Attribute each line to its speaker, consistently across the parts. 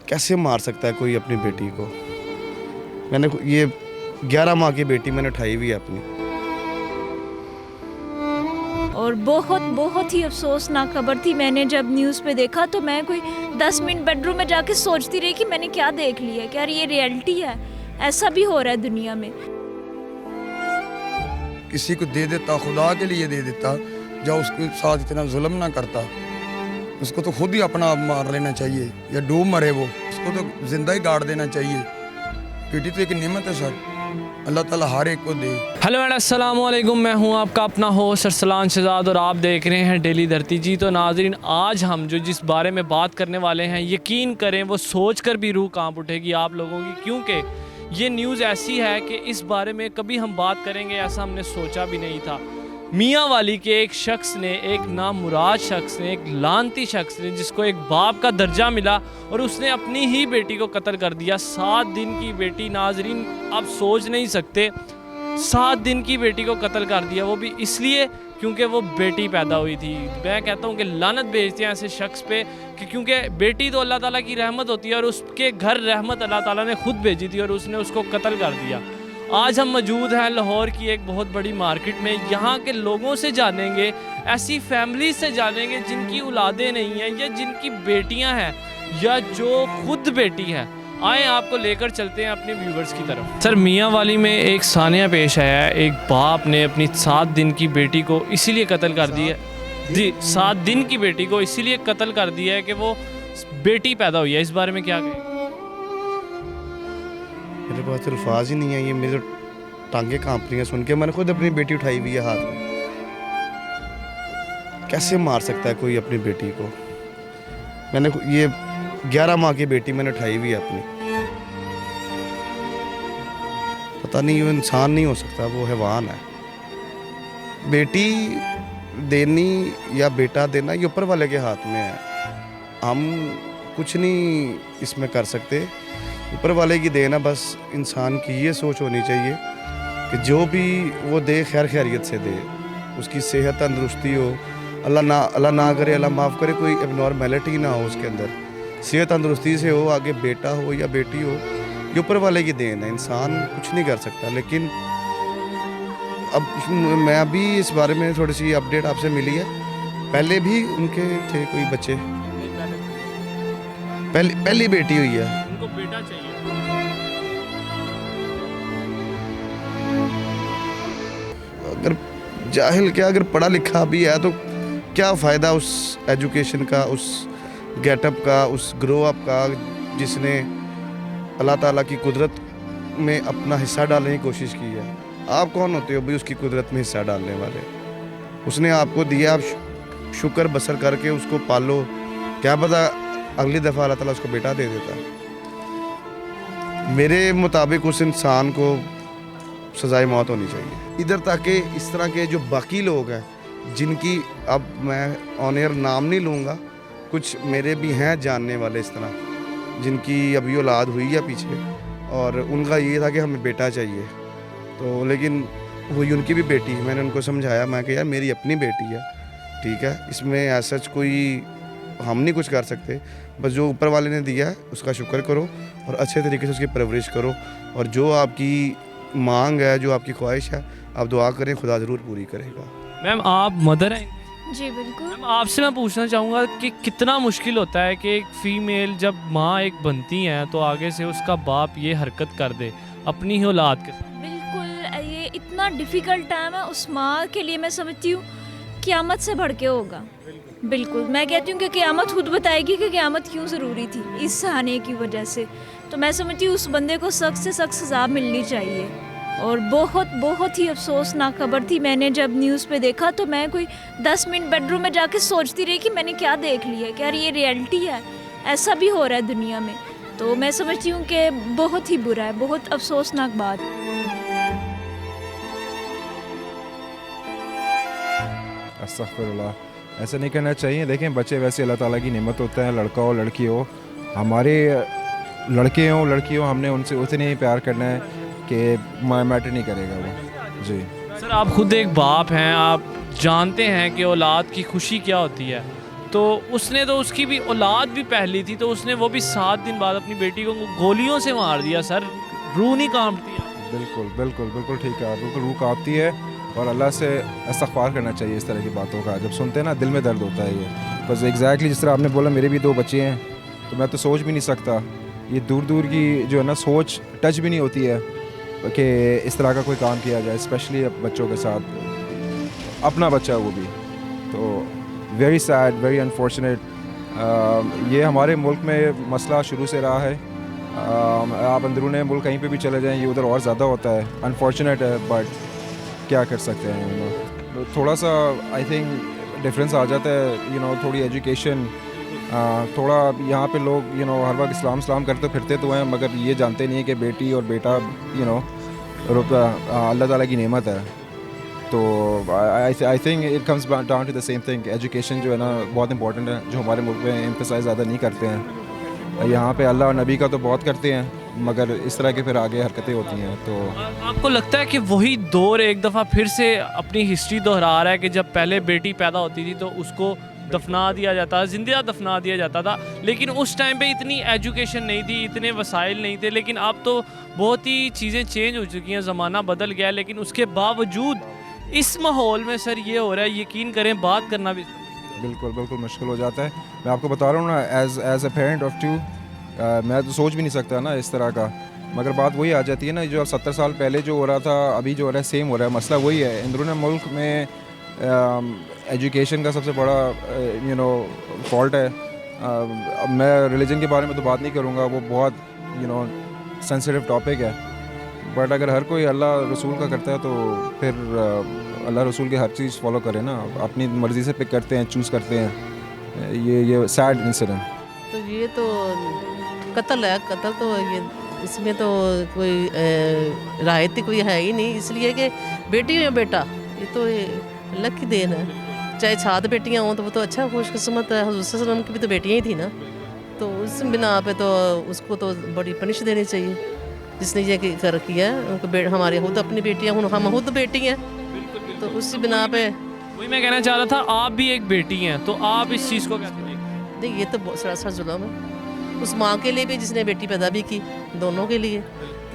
Speaker 1: कैसे मार सकता है कोई अपनी बेटी को। मैंने ये 11 माह की बेटी मैंने उठाई हुई है अपनी।
Speaker 2: और बहुत बहुत ही अफसोसनाक खबर थी। मैंने जब न्यूज़ पे देखा तो मैं कोई 10 मिनट बेडरूम में जाके सोचती रही कि मैंने क्या देख लिया है, क्या ये रियलिटी है, ऐसा भी हो रहा है दुनिया में।
Speaker 3: किसी को दे देता, खुदा के लिए दे देता, जो उसके साथ इतना जुल्म ना करता। उसको तो खुद ही अपना आप मार लेना चाहिए या डूब मरे वो, उसको तो जिंदा ही गाड़ देना चाहिए। बेटी तो एक नेमत है सर, अल्लाह ताला हर एक को दे।
Speaker 4: हेलो एंड अस्सलाम वालेकुम, मैं हूं आपका अपना होस्ट अरसलान शहजाद और आप देख रहे हैं डेली धरती। जी तो नाज़रीन, आज हम जो जिस बारे में बात करने वाले हैं, यकीन करें वो सोच कर भी रूह कांप उठेगी आप लोगों की, क्योंकि ये न्यूज़ ऐसी है कि इस बारे में कभी हम बात करेंगे ऐसा हमने सोचा भी नहीं था। मियाँ वाली के एक शख्स ने, एक नामुराद शख्स ने, एक लानती शख्स ने, जिसको एक बाप का दर्जा मिला और उसने अपनी ही बेटी को कत्ल कर दिया। 7 दिन की बेटी, नाजरीन आप सोच नहीं सकते, 7 दिन की बेटी को कत्ल कर दिया, वो भी इसलिए क्योंकि वो बेटी पैदा हुई थी। मैं कहता हूँ कि लानत भेजते हैं ऐसे शख्स पे कि क्योंकि बेटी तो अल्लाह ताला की रहमत होती है और उसके घर रहमत अल्लाह ताला ने खुद भेजी थी और उसने उसको कत्ल कर दिया। आज हम मौजूद हैं लाहौर की एक बहुत बड़ी मार्केट में। यहाँ के लोगों से जानेंगे, ऐसी फैमिली से जानेंगे जिनकी औलादें नहीं हैं या जिनकी बेटियाँ हैं या जो खुद बेटी है। आए आपको लेकर चलते हैं अपने व्यूवर्स की तरफ। सर, मियाँ वाली में एक सानिया पेश आया है। एक बाप ने अपनी 7 दिन की बेटी को इसीलिए कत्ल कर दिया जी, 7 दिन की बेटी को इसीलिए कत्ल कर दिया है कि वो बेटी पैदा हुई है। इस बारे में क्या कहें?
Speaker 1: मेरे पास अल्फाज ही नहीं है, ये मेरे टांगे कांप रही हैं सुन के। मैंने खुद अपनी बेटी उठाई हुई है हाथ में। कैसे मार सकता है कोई अपनी बेटी को। मैंने ये 11 माह की बेटी मैंने उठाई हुई है अपनी। पता नहीं, वो इंसान नहीं हो सकता, वो हैवान है। बेटी देनी या बेटा देना ये ऊपर वाले के हाथ में है। हम कुछ नहीं इसमें कर सकते, ऊपर वाले की देना। बस इंसान की ये सोच होनी चाहिए कि जो भी वो दे खैर खैरियत से दे, उसकी सेहत तंदुरुस्ती हो, अल्लाह ना करे, अल्लाह माफ़ करे, कोई एबनॉर्मेलिटी ना हो उसके अंदर, सेहत तंदुरुस्ती से हो, आगे बेटा हो या बेटी हो, ये ऊपर वाले की देन है, इंसान कुछ नहीं कर सकता। लेकिन अब मैं अभी इस बारे में थोड़ी सी अपडेट आपसे मिली है। पहले भी उनके थे कोई बच्चे? पहली बेटी हुई है,
Speaker 4: उनको बेटा चाहिए।
Speaker 1: अगर जाहिल क्या, अगर पढ़ा लिखा भी है तो क्या फ़ायदा उस एजुकेशन का, उस गेटअप का, उस ग्रो अप का, जिसने अल्लाह ताला की कुदरत में अपना हिस्सा डालने की कोशिश की है। आप कौन होते हो भी उसकी कुदरत में हिस्सा डालने वाले? उसने आपको दिया, आप शुक्र बसर करके उसको पालो। क्या पता अगली दफ़ा अल्लाह ताला उसको बेटा दे देता। मेरे मुताबिक उस इंसान को सज़ाए मौत होनी चाहिए। इधर तक कि इस तरह के जो बाकी लोग हैं, जिनकी अब मैं ऑन एयर नाम नहीं लूँगा, कुछ मेरे भी हैं जानने वाले इस तरह, जिनकी अभी औलाद हुई है पीछे, और उनका ये था कि हमें बेटा चाहिए। तो लेकिन वही उनकी भी बेटी, मैंने उनको समझाया, मैं कहा यार मेरी अपनी बेटी है, ठीक है, इसमें ऐसा कोई हम नहीं कुछ कर सकते। बस जो ऊपर वाले ने दिया है उसका शुक्र करो और अच्छे तरीके से उसकी परवरिश करो, और जो आपकी मांग है, जो आपकी ख्वाहिश है, आप दुआ करें, खुदा ज़रूर पूरी करेगा।
Speaker 4: मैम, आप मदर हैं?
Speaker 2: जी बिल्कुल।
Speaker 4: मैम, आपसे मैं पूछना चाहूँगा कि कितना मुश्किल होता है कि एक फ़ीमेल जब माँ एक बनती हैं तो आगे से उसका बाप ये हरकत कर दे अपनी ही औलाद के साथ।
Speaker 2: बिल्कुल, ये इतना डिफ़िकल्ट टाइम है उस माँ के लिए। मैं समझती हूँ क़यामत से बढ़ के होगा। बिल्कुल, मैं कहती हूँ कि क़यामत खुद बताएगी कि क़यामत क्यों ज़रूरी थी, इस सहाने की वजह से। तो मैं समझती हूँ उस बंदे को सख्त से सख्त सज़ा मिलनी चाहिए। और बहुत बहुत ही अफसोसनाक खबर थी। मैंने जब न्यूज़ पे देखा तो मैं कोई 10 मिनट बेडरूम में जाके सोचती रही कि मैंने क्या देख लिया है, क्या ये रियलिटी है, ऐसा भी हो रहा है दुनिया में। तो मैं समझती हूँ कि बहुत ही बुरा है, बहुत अफसोसनाक बात।
Speaker 5: अस्तगफिरुल्लाह, ऐसा नहीं करना चाहिए। देखें, बच्चे वैसे अल्लाह ताला की नेमत होता है, लड़का हो लड़की हो। हमारे लड़के हो लड़की हो, हमने उनसे उतने ही प्यार करना है कि मैटर नहीं करेगा वो। जी
Speaker 4: सर, आप खुद एक बाप हैं, आप जानते हैं कि औलाद की खुशी क्या होती है। تو اس نے تو اس کی بھی اولاد بھی پہلی تھی تو اس نے وہ بھی 7 دن بعد اپنی بیٹی کو گولیوں سے مار دیا. سر روح نہیں کانپتی ہے؟
Speaker 5: بالکل بالکل بالکل ٹھیک ہے, بالکل روح کانپتی ہے, اور اللہ سے استغفار کرنا چاہیے اس طرح کی باتوں کا. جب سنتے ہیں نا دل میں درد ہوتا ہے یہ. بس ایگزیکٹلی جس طرح آپ نے بولا, میرے بھی 2 بچے ہیں تو میں تو سوچ بھی نہیں سکتا, یہ دور دور کی جو ہے نا سوچ ٹچ بھی نہیں ہوتی ہے کہ اس طرح کا کوئی کام کیا جائے, اسپیشلی بچوں کے ساتھ, اپنا بچہ وہ بھی. تو ویری سیڈ, ویری انفارچونیٹ. یہ ہمارے ملک میں مسئلہ شروع سے رہا ہے. آپ اندرون ملک کہیں پہ بھی چلے جائیں یہ ادھر اور زیادہ ہوتا ہے. انفارچونیٹ ہے بٹ کیا کر سکتے ہیں. تھوڑا سا آئی تھنک ڈفرینس آ جاتا ہے, تھوڑی ایجوکیشن, تھوڑا یہاں پہ لوگ ہر وقت اسلام کرتے پھرتے تو ہیں, مگر یہ جانتے نہیں ہیں کہ بیٹی اور بیٹا اللہ تعالیٰ کی نعمت ہے. تو I think it comes down to the same thing. Education جو ہے نا بہت امپورٹنٹ ہے, جو ہمارے ملک میں ایمفسائز زیادہ نہیں کرتے ہیں. یہاں پہ اللہ اور نبی کا تو بہت کرتے ہیں, مگر اس طرح کے پھر آگے حرکتیں ہوتی ہیں. تو
Speaker 4: آپ کو لگتا ہے کہ وہی دور ایک دفعہ پھر سے اپنی ہسٹری دہرا رہا ہے کہ جب پہلے بیٹی پیدا ہوتی تھی تو اس کو دفنا دیا جاتا, زندہ دفنا دیا جاتا تھا, لیکن اس ٹائم پہ اتنی ایجوکیشن نہیں تھی, اتنے وسائل نہیں تھے, لیکن اب تو بہت ہی چیزیں چینج ہو چکی ہیں, زمانہ بدل گیا ہے, لیکن اس کے باوجود اس ماحول میں سر یہ ہو رہا ہے, یقین کریں بات کرنا بھی
Speaker 5: بالکل بالکل مشکل ہو جاتا ہے. میں آپ کو بتا رہا ہوں نا, ایز اے پیرنٹ آف 2, میں تو سوچ بھی نہیں سکتا نا اس طرح کا. مگر بات وہی آ جاتی ہے نا, جو 70 سال پہلے جو ہو رہا تھا ابھی جو ہو رہا ہے سیم ہو رہا ہے. مسئلہ وہی ہے. اندرون ملک میں ایجوکیشن کا سب سے بڑا فالٹ ہے. میں ریلیجن کے بارے میں تو بات نہیں کروں گا, وہ بہت سینسیٹیو ٹاپک ہے. بٹ اگر ہر کوئی اللہ رسول کا کرتا ہے تو پھر اللہ رسول کی ہر چیز فالو کرے نا. اپنی مرضی سے پک کرتے ہیں, چوز کرتے ہیں. یہ سیڈ انسیڈنٹ.
Speaker 6: تو یہ تو قتل ہے, قتل تو یہ اس میں تو کوئی رعایتی کوئی ہے ہی نہیں. اس لیے کہ بیٹی یا بیٹا یہ تو اللہ کی دین ہے. چاہے 7 بیٹیاں ہوں تو وہ تو اچھا خوش قسمت ہے. حضور صلی اللہ علیہ وسلم کی بھی تو بیٹیاں ہی تھیں نا. تو اس بنا پہ تو اس کو تو بڑی پنش دینی چاہیے جس نے یہ کر کیا ہے. ان کو ہمارے خود اپنی بیٹیاں, ہم خود بیٹی ہیں, تو اسی بنا پہ
Speaker 4: وہی میں کہنا چاہ رہا تھا. آپ بھی ایک بیٹی ہیں تو آپ اس چیز کو کہتے ہیں
Speaker 6: نہیں, یہ تو بہت سراسر ظلم ہے اس ماں کے لیے بھی جس نے بیٹی پیدا بھی کی, دونوں کے لیے.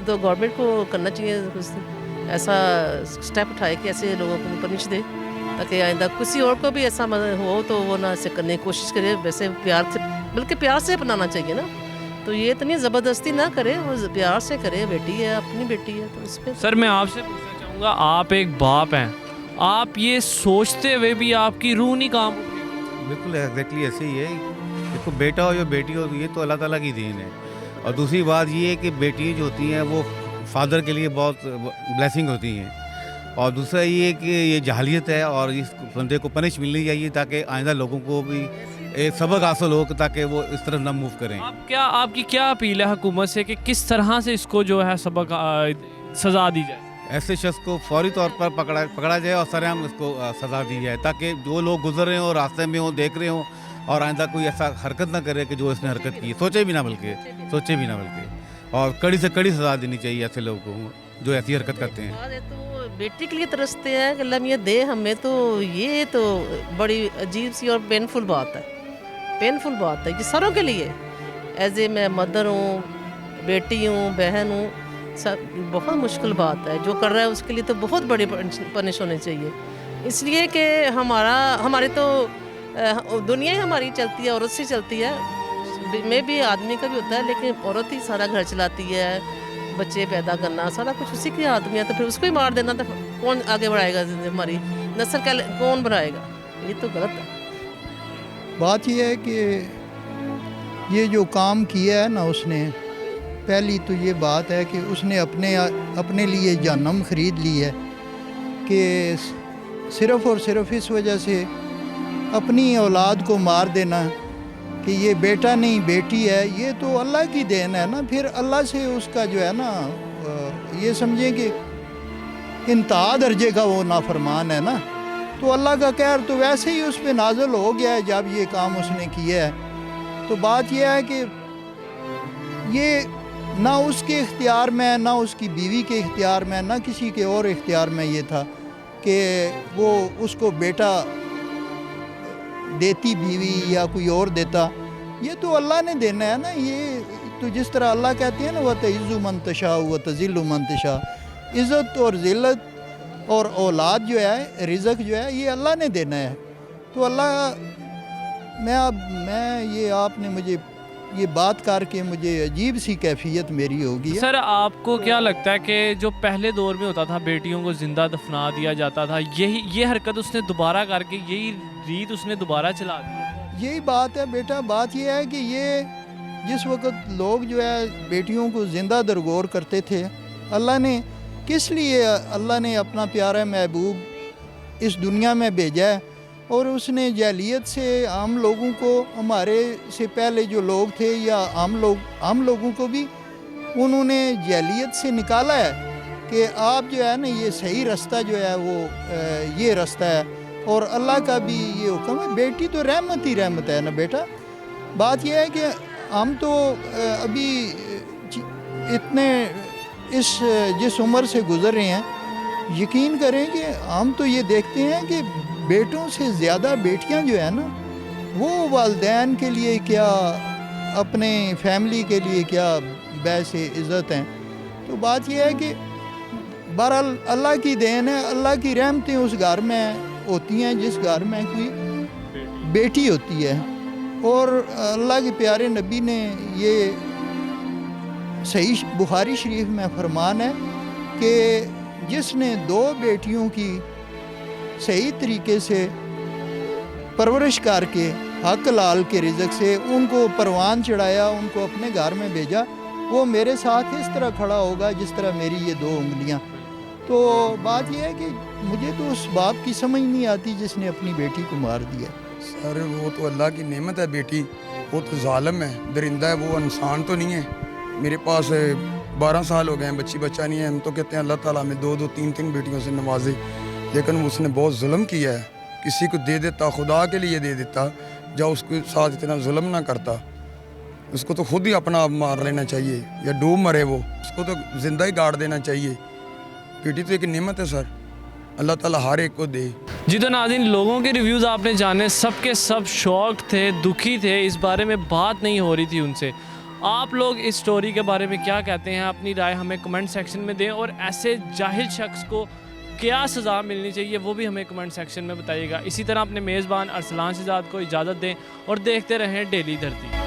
Speaker 6: تو گورنمنٹ کو کرنا چاہیے کچھ ایسا اسٹیپ اٹھائے کہ ایسے لوگوں کو پنش دے, تاکہ آئندہ کسی اور کو بھی ایسا ہو تو وہ نہ ایسے کرنے کی کوشش کرے. ویسے پیار سے, بلکہ پیار سے اپنانا چاہیے نا. تو یہ اتنی زبردستی نہ کرے, وہ پیار سے کرے. بیٹی ہے, اپنی بیٹی ہے, تو اس پہ.
Speaker 4: سر میں آپ سے پوچھنا چاہوں گا, آپ ایک باپ ہیں, آپ یہ سوچتے ہوئے بھی آپ کی روح نہیں کام.
Speaker 7: بالکل ایگزیکٹلی ایسے ہی ہے. دیکھو بیٹا ہو یا بیٹی ہو یہ تو اللہ تعالیٰ کی دین ہے. اور دوسری بات یہ ہے کہ بیٹی جو ہوتی ہیں وہ فادر کے لیے بہت بلیسنگ ہوتی ہیں. اور دوسرا یہ ہے کہ یہ جہالیت ہے اور اس بندے کو پنش ملنی چاہیے تاکہ آئندہ لوگوں کو بھی ایک سبق حاصل ہو تاکہ وہ اس طرف نہ موو کریں.
Speaker 4: آپ کی کیا اپیل ہے حکومت سے کہ کس طرح سے اس کو جو ہے سبق سزا دی جائے؟
Speaker 7: ایسے شخص کو فوری طور پر پکڑا جائے اور سرعام اس کو سزا دی جائے تاکہ جو لوگ گزر رہے ہوں اور راستے میں ہوں, دیکھ رہے ہوں, اور آئندہ کوئی ایسا حرکت نہ کرے کہ جو اس نے حرکت کی, سوچے بھی نہ بلکہ اور کڑی سے کڑی سزا دینی چاہیے ایسے لوگوں کو جو ایسی حرکت کرتے ہیں.
Speaker 6: تو بیٹی کے لیے ترستے ہیں کہ اللہ یہ دے ہمیں, تو یہ تو بڑی عجیب سی اور پینفل بات ہے. یہ ساروں کے لیے. ایز اے میں مدر ہوں, بیٹی ہوں, بہن ہوں, سب بہت مشکل بات ہے. جو کر رہا ہے اس کے لیے تو بہت بڑی پنش ہونے چاہیے. اس لیے کہ ہمارے تو دنیا ہی ہماری چلتی ہے, عورت سے چلتی ہے. میں بھی آدمی کا بھی ہوتا ہے, لیکن عورت ہی سارا گھر چلاتی ہے, بچے پیدا کرنا سارا کچھ اسی کی آدمی ہے. تو پھر اس کو ہی مار دینا تو کون آگے بڑھائے گا, ہماری نسل کا کون بڑھائے گا؟ یہ تو غلط ہے.
Speaker 8: بات یہ ہے کہ یہ جو کام کیا ہے نا اس نے, پہلی تو یہ بات ہے کہ اس نے اپنے لیے جہنم خرید لی ہے کہ صرف اور صرف اس وجہ سے اپنی اولاد کو مار دینا کہ یہ بیٹا نہیں بیٹی ہے. یہ تو اللہ کی دین ہے نا. پھر اللہ سے اس کا جو ہے نا یہ سمجھیں کہ انتہا درجے کا وہ نافرمان ہے نا. تو اللہ کا قہر تو ویسے ہی اس پہ نازل ہو گیا ہے جب یہ کام اس نے کیا ہے. تو بات یہ ہے کہ یہ نہ اس کے اختیار میں, نہ اس کی بیوی کے اختیار میں, نہ کسی کے اور اختیار میں یہ تھا کہ وہ اس کو بیٹا देती बीवी या कोई और देता, ये तो अल्लाह ने देना है ना। ये तो जिस तरह अल्लाह कहते हैं ना, वह तइज़्ज़ु मन तशा व तज़िल्लु मन तशा, इज़्ज़त और ज़िल्लत और औलाद जो है, रिज़्क़ जो है, ये अल्लाह ने देना है। तो अल्लाह मैं ये आपने मुझे ये बात करके मुझे अजीब सी कैफियत मेरी होगी।
Speaker 4: सर आपको क्या लगता है कि जो पहले दौर में होता था बेटियों को ज़िंदा दफना दिया जाता था, ये हरकत उसने दोबारा करके यही रीत उसने दोबारा चला दी?
Speaker 8: यही बात है बेटा। बात ये है कि ये जिस वक्त लोग जो है बेटियों को ज़िंदा दरगोर करते थे, अल्लाह ने किस लिए अल्लाह ने अपना प्यारा महबूब इस दुनिया में भेजा है, और उसने जाहिलियत से आम लोगों को, हमारे से पहले जो लोग थे या आम लोगों को भी उन्होंने जाहिलियत से निकाला है कि आप जो है ना ये सही रास्ता जो है वो ये रास्ता है, और अल्लाह का भी ये हुक्म है। बेटी तो रहमत ही रहमत है ना बेटा। बात यह है कि हम तो अभी इतने जिस उम्र से गुज़र रहे हैं, यकीन करें कि हम तो ये देखते हैं कि बेटों से ज़्यादा बेटियां जो है ना, वो वालिदैन के लिए क्या, अपने फैमिली के लिए क्या वैसे इज़्ज़त हैं। तो बात यह है कि बहरहाल अल्लाह की देन है, अल्लाह की रहमतें उस घर में होती हैं जिस घर में कोई बेटी होती है। और अल्लाह के प्यारे नबी ने ये सही बुखारी शरीफ में फरमान है कि जिसने 2 बेटियों की सही तरीके से परवरिश करके हक लाल के रिज़्क़ से उनको परवान चढ़ाया, उनको अपने घर में भेजा, वो मेरे साथ इस तरह खड़ा होगा जिस तरह मेरी ये 2 उंगलियां। तो बात यह है कि मुझे तो उस बाप की समझ नहीं आती जिसने अपनी बेटी को मार दिया।
Speaker 3: सर वो तो अल्लाह की नेमत है बेटी, वो तो ज़ालिम है, दरिंदा है, वो इंसान तो नहीं है। मेरे पास 12 साल हो गए हैं, बच्चा नहीं है। हम तो कहते हैं अल्लाह ताला में 2-2 3-3 बेटियों से नवाजे, लेकिन उसने बहुत जुल्म किया है। किसी को दे देता, खुदा के लिए दे देता, जब उसके साथ इतना जुल्म ना करता। उसको तो खुद ही अपना आप मार लेना चाहिए या डूब मरे वो, उसको तो ज़िंदा ही गाड़ देना चाहिए। बेटी तो एक नेमत है सर, अल्लाह ताला हर एक को दे।
Speaker 4: जी तो नाज़रीन, लोगों के रिव्यूज़ आपने जाने, सब के सब शॉक थे, दुखी थे, इस बारे में बात नहीं हो रही थी उनसे। आप लोग इस स्टोरी के बारे में क्या कहते हैं, अपनी राय हमें कमेंट सेक्शन में दें, और ऐसे जाहिल शख्स को क्या सज़ा मिलनी चाहिए वो भी हमें कमेंट सेक्शन में बताइएगा। इसी तरह अपने मेज़बान अरसलान शहजाद को इजाज़त दें और देखते रहें डेली धरती।